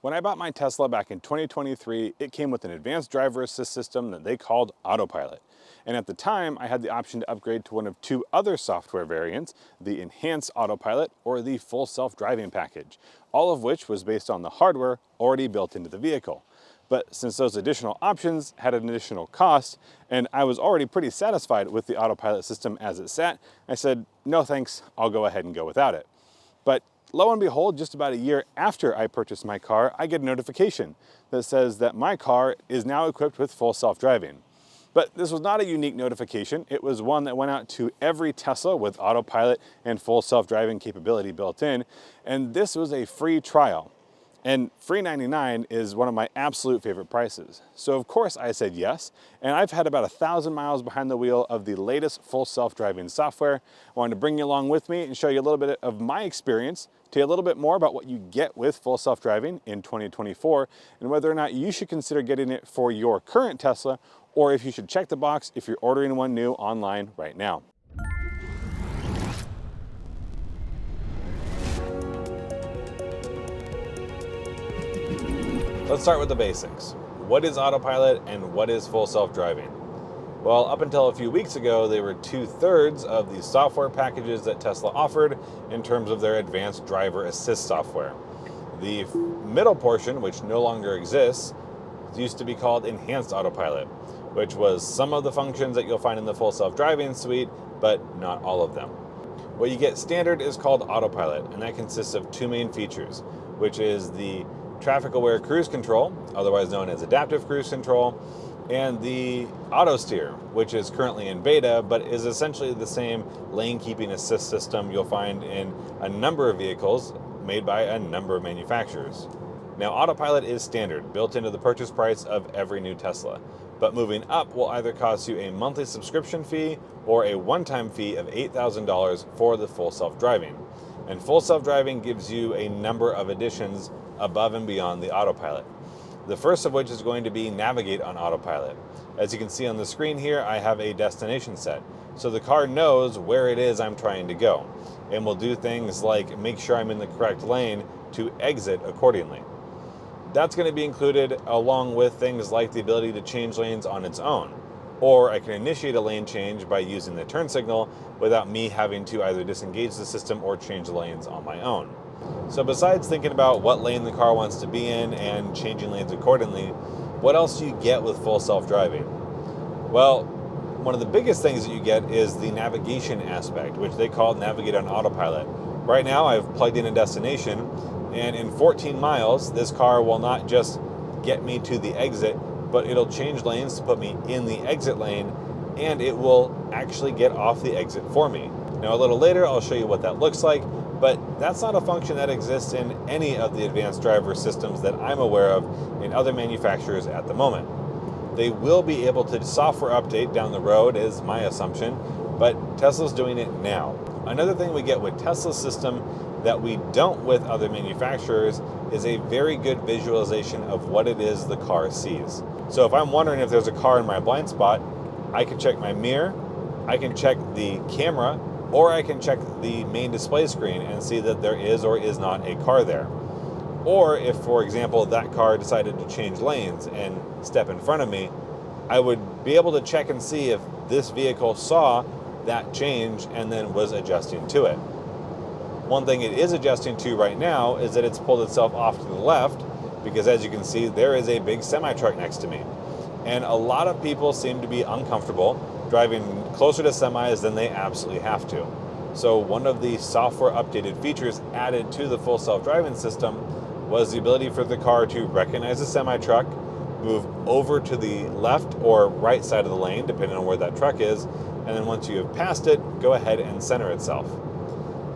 When I bought my Tesla back in 2023, it came with an advanced driver assist system that they called Autopilot. And at the time, I had the option to upgrade to one of two other software variants, the Enhanced Autopilot or the Full Self-Driving package, all of which was based on the hardware already built into the vehicle. But since those additional options had an additional cost, and I was already pretty satisfied with the Autopilot system as it sat, I said, no thanks, I'll go ahead and go without it. But lo and behold, just about a year after I purchased my car, I get a notification that says that my car is now equipped with full self-driving. But this was not a unique notification. It was one that went out to every Tesla with Autopilot and full self-driving capability built in, and this was a free trial. And free 99 is one of my absolute favorite prices. So of course I said yes, and I've had about 1,000 miles behind the wheel of the latest full self-driving software. I wanted to bring you along with me and show you a little bit of my experience, tell you a little bit more about what you get with full self-driving in 2024, and whether or not you should consider getting it for your current Tesla, or if you should check the box if you're ordering one new online right now. Let's start with the basics. What is Autopilot and what is full self-driving? Well, up until a few weeks ago, they were 2/3 of the software packages that Tesla offered in terms of their advanced driver assist software. The middle portion, which no longer exists, used to be called Enhanced Autopilot, which was some of the functions that you'll find in the full self-driving suite, but not all of them. What you get standard is called Autopilot, and that consists of two main features, which is the traffic-aware cruise control, otherwise known as adaptive cruise control, and the auto steer, which is currently in beta, but is essentially the same lane keeping assist system you'll find in a number of vehicles made by a number of manufacturers. Now, Autopilot is standard, built into the purchase price of every new Tesla, but moving up will either cost you a monthly subscription fee or a one-time fee of $8,000 for the full self-driving. And full self-driving gives you a number of additions above and beyond the Autopilot. The first of which is going to be Navigate on Autopilot. As you can see on the screen here, I have a destination set. So the car knows where it is I'm trying to go, and will do things like make sure I'm in the correct lane to exit accordingly. That's going to be included along with things like the ability to change lanes on its own. Or I can initiate a lane change by using the turn signal without me having to either disengage the system or change lanes on my own. So besides thinking about what lane the car wants to be in and changing lanes accordingly, what else do you get with full self-driving? Well, one of the biggest things that you get is the navigation aspect, which they call Navigate on Autopilot. Right now I've plugged in a destination, and in 14 miles, this car will not just get me to the exit, but it'll change lanes to put me in the exit lane, and it will actually get off the exit for me. Now a little later I'll show you what that looks like, but that's not a function that exists in any of the advanced driver systems that I'm aware of in other manufacturers at the moment. They will be able to software update down the road, is my assumption, but Tesla's doing it now. Another thing we get with Tesla's system that we don't with other manufacturers is a very good visualization of what it is the car sees. So if I'm wondering if there's a car in my blind spot, I can check my mirror, I can check the camera, or I can check the main display screen and see that there is or is not a car there. Or if, for example, that car decided to change lanes and step in front of me, I would be able to check and see if this vehicle saw that change and then was adjusting to it. One thing it is adjusting to right now is that it's pulled itself off to the left, because as you can see, there is a big semi-truck next to me. And a lot of people seem to be uncomfortable driving closer to semis than they absolutely have to. So one of the software updated features added to the full self-driving system was the ability for the car to recognize a semi-truck, move over to the left or right side of the lane, depending on where that truck is, and then once you have passed it, go ahead and center itself.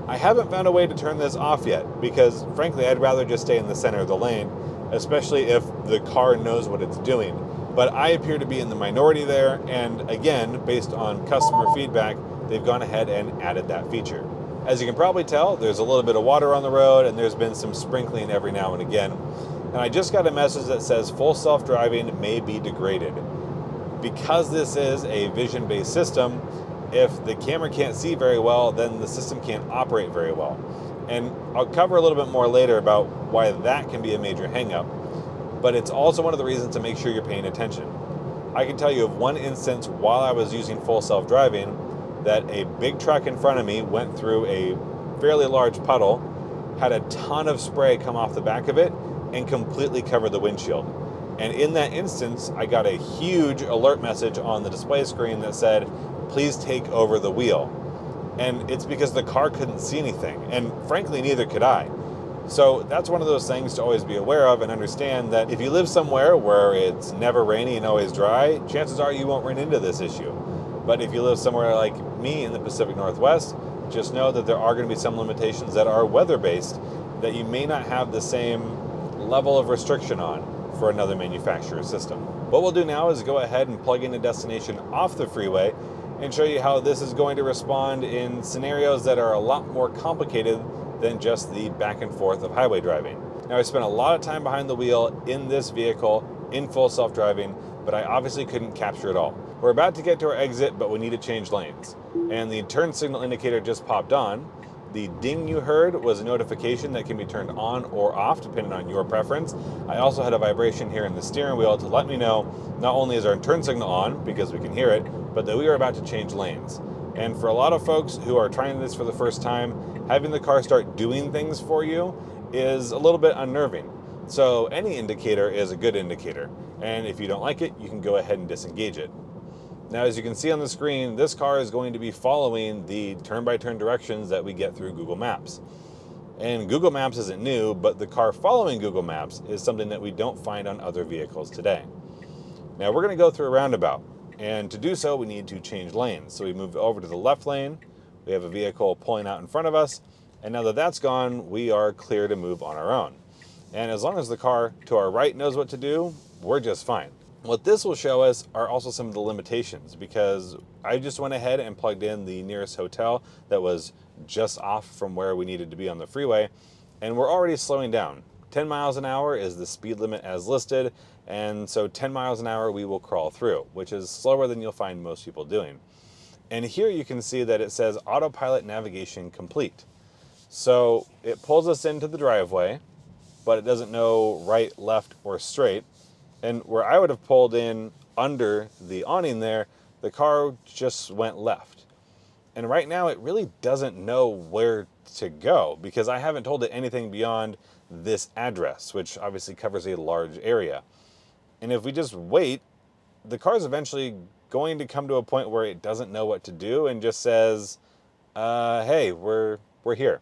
I haven't found a way to turn this off yet, because frankly I'd rather just stay in the center of the lane, especially if the car knows what it's doing. But I appear to be in the minority there, and again, based on customer feedback, they've gone ahead and added that feature. As you can probably tell, there's a little bit of water on the road, and there's been some sprinkling every now and again. And I just got a message that says full self-driving may be degraded. Because this is a vision-based system, if the camera can't see very well, then the system can't operate very well. And I'll cover a little bit more later about why that can be a major hangup, but it's also one of the reasons to make sure you're paying attention. I can tell you of one instance while I was using full self-driving that a big truck in front of me went through a fairly large puddle, had a ton of spray come off the back of it, and completely covered the windshield. And in that instance, I got a huge alert message on the display screen that said, please take over the wheel. And it's because the car couldn't see anything, and frankly, neither could I. So that's one of those things to always be aware of and understand that if you live somewhere where it's never rainy and always dry, chances are you won't run into this issue. But if you live somewhere like me in the Pacific Northwest, just know that there are going to be some limitations that are weather-based that you may not have the same level of restriction on for another manufacturer's system. What we'll do now is go ahead and plug in a destination off the freeway and show you how this is going to respond in scenarios that are a lot more complicated than just the back and forth of highway driving. Now, I spent a lot of time behind the wheel in this vehicle in full self-driving, but I obviously couldn't capture it all. We're about to get to our exit, but we need to change lanes. And the turn signal indicator just popped on. The ding you heard was a notification that can be turned on or off depending on your preference. I also had a vibration here in the steering wheel to let me know not only is our turn signal on, because we can hear it, but that we are about to change lanes. And for a lot of folks who are trying this for the first time, having the car start doing things for you is a little bit unnerving. So any indicator is a good indicator. And if you don't like it, you can go ahead and disengage it. Now, as you can see on the screen, this car is going to be following the turn-by-turn directions that we get through Google Maps. And Google Maps isn't new, but the car following Google Maps is something that we don't find on other vehicles today. Now, we're going to go through a roundabout. And to do so, we need to change lanes. So we move over to the left lane. We have a vehicle pulling out in front of us. And now that that's gone, we are clear to move on our own. And as long as the car to our right knows what to do, we're just fine. What this will show us are also some of the limitations, because I just went ahead and plugged in the nearest hotel that was just off from where we needed to be on the freeway, and we're already slowing down. 10 miles an hour is the speed limit as listed, and so 10 miles an hour we will crawl through, which is slower than you'll find most people doing. And here you can see that it says autopilot navigation complete. So it pulls us into the driveway, but it doesn't know right, left, or straight. And where I would have pulled in under the awning there, the car just went left. And right now it really doesn't know where to go because I haven't told it anything beyond this address, which obviously covers a large area. And if we just wait, the car's eventually going to come to a point where it doesn't know what to do and just says, hey, we're here.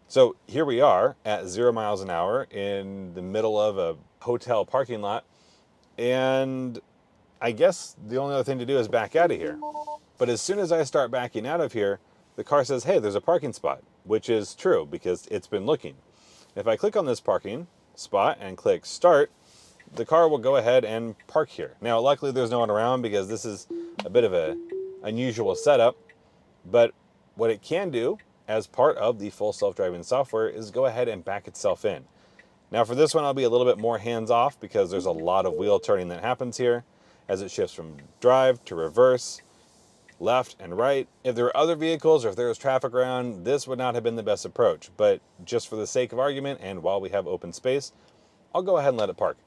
So here we are at 0 miles an hour in the middle of a hotel parking lot. And I guess the only other thing to do is back out of here. But as soon as I start backing out of here, the car says, hey, there's a parking spot, which is true because it's been looking. If I click on this parking spot and click start, the car will go ahead and park here. Now, luckily there's no one around because this is a bit of an unusual setup, but what it can do as part of the full self-driving software is go ahead and back itself in. Now for this one, I'll be a little bit more hands-off because there's a lot of wheel turning that happens here as it shifts from drive to reverse, left and right. If there were other vehicles or if there was traffic around, this would not have been the best approach. But just for the sake of argument and while we have open space, I'll go ahead and let it park.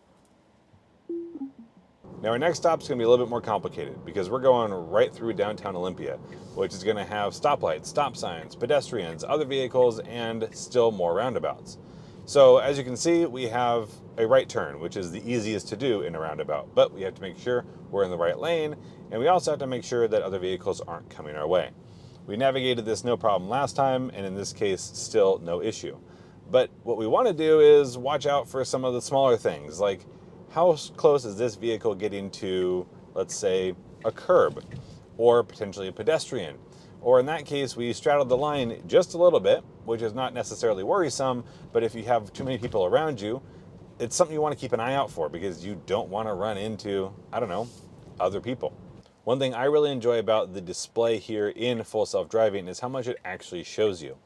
Now our next stop is going to be a little bit more complicated because we're going right through downtown Olympia, which is going to have stoplights, stop signs, pedestrians, other vehicles, and still more roundabouts. So as you can see, we have a right turn, which is the easiest to do in a roundabout, but we have to make sure we're in the right lane, and we also have to make sure that other vehicles aren't coming our way. We navigated this no problem last time, and in this case, still no issue. But what we want to do is watch out for some of the smaller things, like how close is this vehicle getting to, let's say, a curb, or potentially a pedestrian? Or in that case, we straddled the line just a little bit, which is not necessarily worrisome, but if you have too many people around you, it's something you want to keep an eye out for because you don't want to run into, I don't know, other people. One thing I really enjoy about the display here in Full Self-Driving is how much it actually shows you.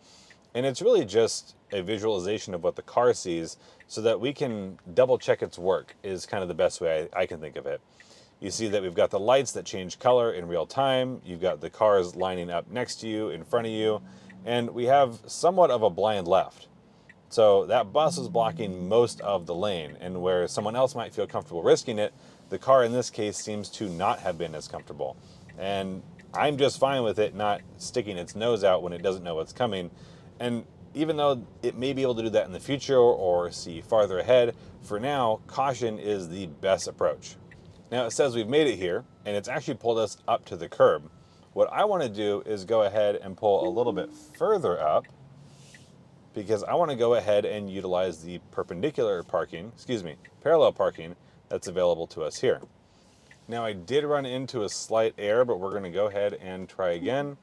And it's really just a visualization of what the car sees so that we can double check its work is kind of the best way I can think of it. You see that we've got the lights that change color in real time. You've got the cars lining up next to you, in front of you. and we have somewhat of a blind left. So that bus is blocking most of the lane, and where someone else might feel comfortable risking it, the car in this case seems to not have been as comfortable. And I'm just fine with it not sticking its nose out when it doesn't know what's coming. And even though it may be able to do that in the future or see farther ahead, for now, caution is the best approach. Now it says we've made it here, and it's actually pulled us up to the curb. What I want to do is go ahead and pull a little bit further up, because I want to go ahead and utilize the parallel parking that's available to us here. Now I did run into a slight error, but we're going to go ahead and try again.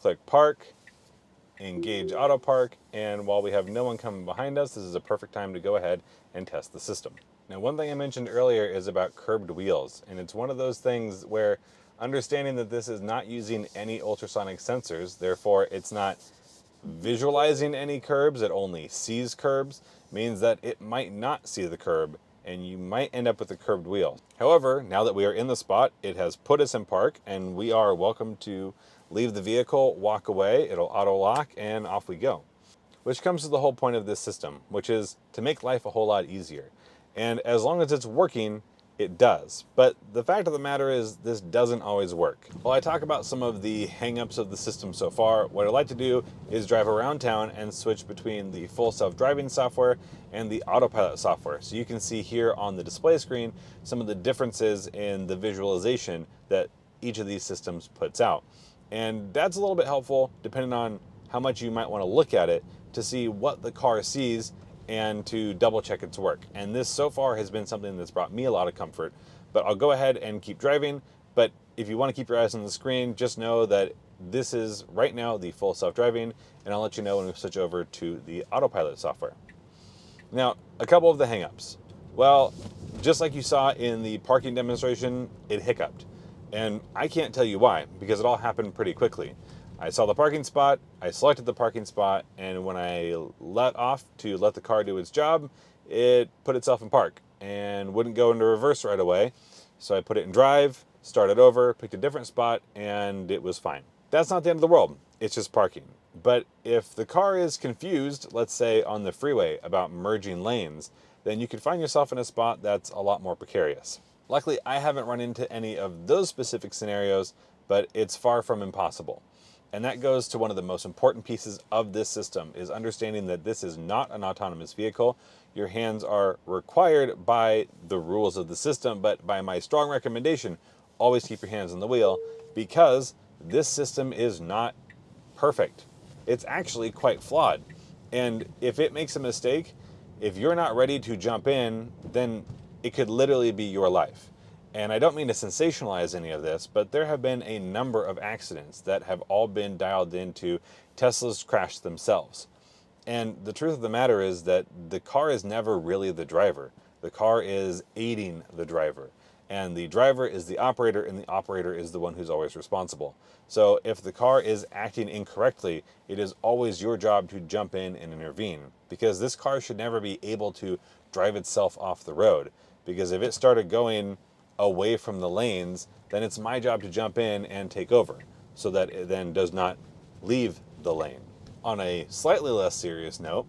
Click park, engage auto park, and while we have no one coming behind us, this is a perfect time to go ahead and test the system. Now, one thing I mentioned earlier is about curbed wheels, and it's one of those things where understanding that this is not using any ultrasonic sensors, therefore it's not visualizing any curbs, it only sees curbs, means that it might not see the curb and you might end up with a curbed wheel. However, now that we are in the spot, it has put us in park and we are welcome to leave the vehicle, walk away, it'll auto lock, and off we go. Which comes to the whole point of this system, which is to make life a whole lot easier. And as long as it's working, it does. But the fact of the matter is this doesn't always work. While I talk about some of the hang-ups of the system so far, what I like to do is drive around town and switch between the full self-driving software and the autopilot software. So you can see here on the display screen some of the differences in the visualization that each of these systems puts out. And that's a little bit helpful depending on how much you might want to look at it to see what the car sees and to double check its work. And this so far has been something that's brought me a lot of comfort, but I'll go ahead and keep driving. But if you want to keep your eyes on the screen, just know that this is right now the full self-driving, and I'll let you know when we switch over to the autopilot software. Now, a couple of the hangups. Well, just like you saw in the parking demonstration, it hiccuped. And I can't tell you why, because it all happened pretty quickly. I saw the parking spot, I selected the parking spot, and when I let off to let the car do its job, it put itself in park and wouldn't go into reverse right away. So I put it in drive, started over, picked a different spot, and it was fine. That's not the end of the world, it's just parking. But if the car is confused, let's say on the freeway, about merging lanes, then you could find yourself in a spot that's a lot more precarious. Luckily, I haven't run into any of those specific scenarios, but it's far from impossible. And that goes to one of the most important pieces of this system, is understanding that this is not an autonomous vehicle. Your hands are required by the rules of the system, but by my strong recommendation, always keep your hands on the wheel, because this system is not perfect. It's actually quite flawed. And if it makes a mistake, if you're not ready to jump in, then it could literally be your life. And I don't mean to sensationalize any of this, but there have been a number of accidents that have all been dialed into Tesla's crash themselves. And the truth of the matter is that the car is never really the driver. The car is aiding the driver. And the driver is the operator, and the operator is the one who's always responsible. So if the car is acting incorrectly, it is always your job to jump in and intervene, because this car should never be able to drive itself off the road. Because if it started going away from the lanes, then it's my job to jump in and take over so that it then does not leave the lane. On a slightly less serious note,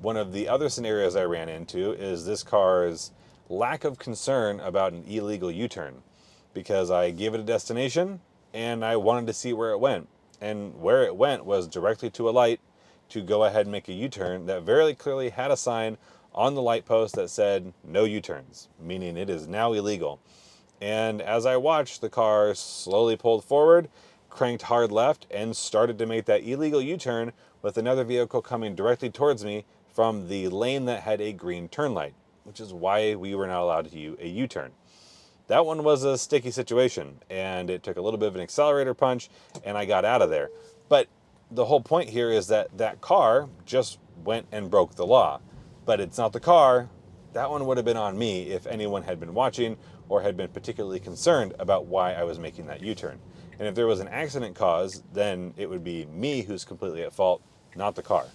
one of the other scenarios I ran into is this car's lack of concern about an illegal U-turn, because I gave it a destination and I wanted to see where it went. And where it went was directly to a light to go ahead and make a U-turn that very clearly had a sign on the light post that said no U-turns, meaning it is now illegal. And as I watched, the car slowly pulled forward, cranked hard left, and started to make that illegal U-turn with another vehicle coming directly towards me from the lane that had a green turn light, which is why we were not allowed to do a U-turn. That one was a sticky situation, and it took a little bit of an accelerator punch, and I got out of there. But the whole point here is that that car just went and broke the law. But it's not the car. That one would have been on me if anyone had been watching or had been particularly concerned about why I was making that U-turn. And if there was an accident caused, then it would be me who's completely at fault, not the car.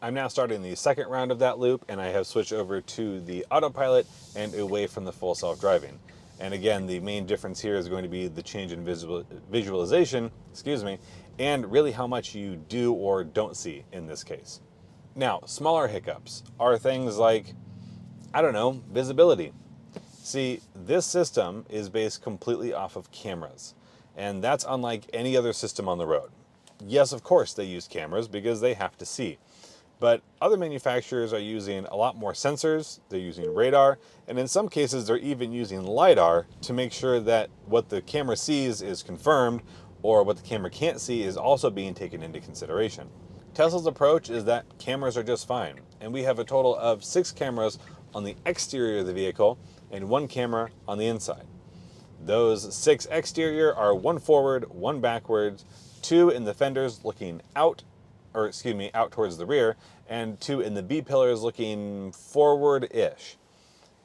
I'm now starting the second round of that loop, and I have switched over to the autopilot and away from the full self-driving. And again, the main difference here is going to be the change in visualization, and really how much you do or don't see in this case. Now, smaller hiccups are things like, I don't know, visibility. See, this system is based completely off of cameras, and that's unlike any other system on the road. Yes, of course, they use cameras because they have to see. But other manufacturers are using a lot more sensors, they're using radar, and in some cases they're even using LiDAR to make sure that what the camera sees is confirmed, or what the camera can't see is also being taken into consideration. Tesla's approach is that cameras are just fine, and we have a total of 6 cameras on the exterior of the vehicle and 1 camera on the inside. Those 6 exterior are 1 forward, 1 backwards, 2 in the fenders looking out towards the rear, and 2 in the B-pillars looking forward-ish.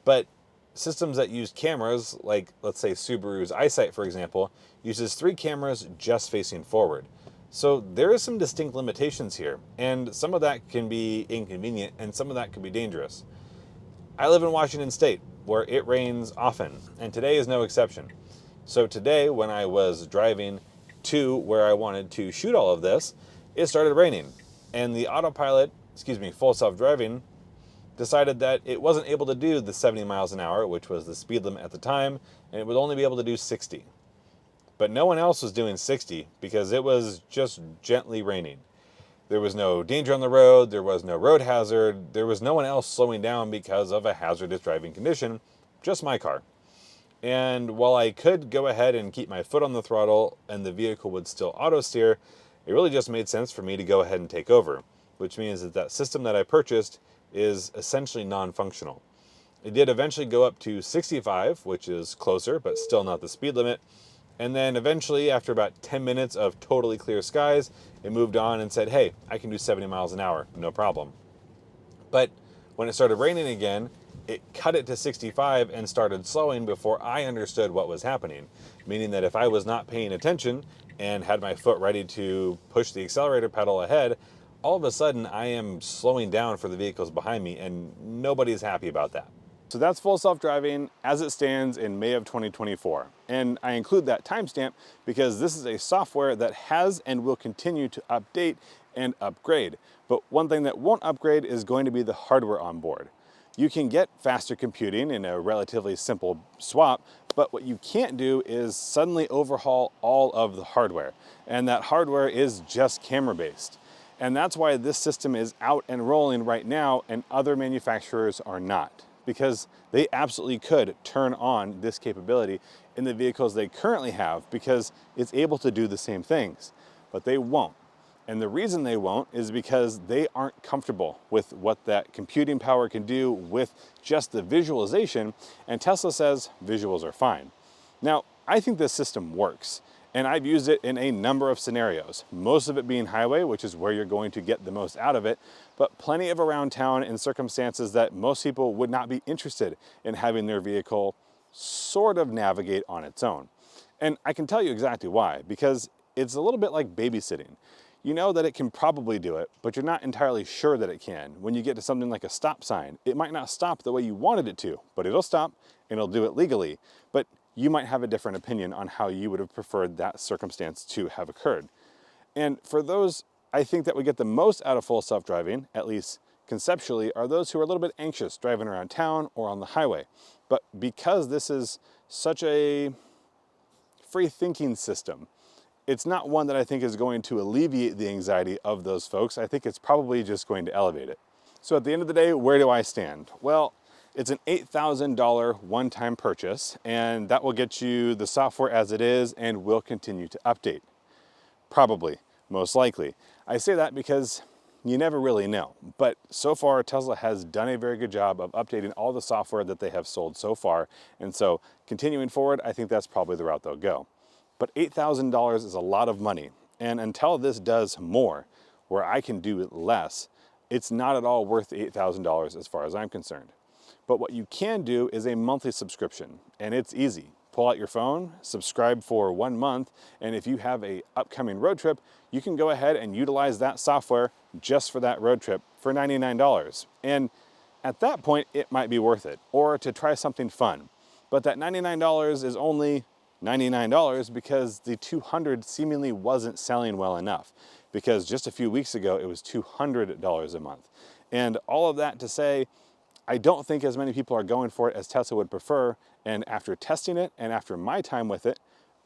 But systems that use cameras, like let's say Subaru's EyeSight for example, uses 3 cameras just facing forward. So there is some distinct limitations here, and some of that can be inconvenient and some of that can be dangerous. I live in Washington State, where it rains often, and today is no exception. So today, when I was driving to where I wanted to shoot all of this, it started raining, and the full self-driving, decided that it wasn't able to do the 70 miles an hour, which was the speed limit at the time, and it would only be able to do 60. But no one else was doing 60 because it was just gently raining. There was no danger on the road, there was no road hazard, there was no one else slowing down because of a hazardous driving condition, just my car. And while I could go ahead and keep my foot on the throttle and the vehicle would still auto steer, it really just made sense for me to go ahead and take over, which means that that system that I purchased is essentially non-functional. It did eventually go up to 65, which is closer, but still not the speed limit. And then eventually, after about 10 minutes of totally clear skies, it moved on and said, hey, I can do 70 miles an hour, no problem. But when it started raining again, it cut it to 65 and started slowing before I understood what was happening. Meaning that if I was not paying attention and had my foot ready to push the accelerator pedal ahead, all of a sudden I am slowing down for the vehicles behind me, and nobody's happy about that. So that's Full Self-Driving as it stands in May of 2024. And I include that timestamp because this is a software that has and will continue to update and upgrade. But one thing that won't upgrade is going to be the hardware on board. You can get faster computing in a relatively simple swap, but what you can't do is suddenly overhaul all of the hardware. And that hardware is just camera-based. And that's why this system is out and rolling right now and other manufacturers are not, because they absolutely could turn on this capability in the vehicles they currently have because it's able to do the same things, but they won't. And the reason they won't is because they aren't comfortable with what that computing power can do with just the visualization, and Tesla says visuals are fine. Now, I think this system works, and I've used it in a number of scenarios, most of it being highway, which is where you're going to get the most out of it, but plenty of around town in circumstances that most people would not be interested in having their vehicle sort of navigate on its own. And I can tell you exactly why, because it's a little bit like babysitting. You know that it can probably do it, but you're not entirely sure that it can. When you get to something like a stop sign, it might not stop the way you wanted it to, but it'll stop and it'll do it legally. But you might have a different opinion on how you would have preferred that circumstance to have occurred. And for those, I think that would get the most out of Full Self-Driving, at least conceptually, are those who are a little bit anxious driving around town or on the highway. But because this is such a free thinking system, it's not one that I think is going to alleviate the anxiety of those folks. I think it's probably just going to elevate it. So at the end of the day, where do I stand? Well, it's an $8,000 one-time purchase, and that will get you the software as it is and will continue to update. Probably, most likely. I say that because you never really know. But so far, Tesla has done a very good job of updating all the software that they have sold so far. And so continuing forward, I think that's probably the route they'll go. But $8,000 is a lot of money. And until this does more, where I can do less, it's not at all worth the $8,000 as far as I'm concerned. But what you can do is a monthly subscription, and it's easy. Pull out your phone, subscribe for 1 month, and if you have an upcoming road trip, you can go ahead and utilize that software just for that road trip for $99. And at that point, it might be worth it, or to try something fun. But that $99 is only $99 because the 200 seemingly wasn't selling well enough, because just a few weeks ago it was $200 a month. And all of that to say, I don't think as many people are going for it as Tesla would prefer, and after testing it and after my time with it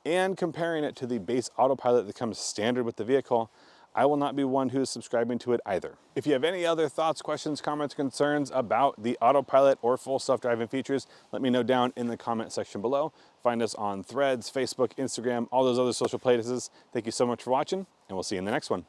and comparing it to the base autopilot that comes standard with the vehicle, I will not be one who is subscribing to it either. If you have any other thoughts, questions, comments, concerns about the autopilot or full self-driving features, let me know down in the comment section below. Find us on Threads, Facebook, Instagram, all those other social places. Thank you so much for watching, and we'll see you in the next one.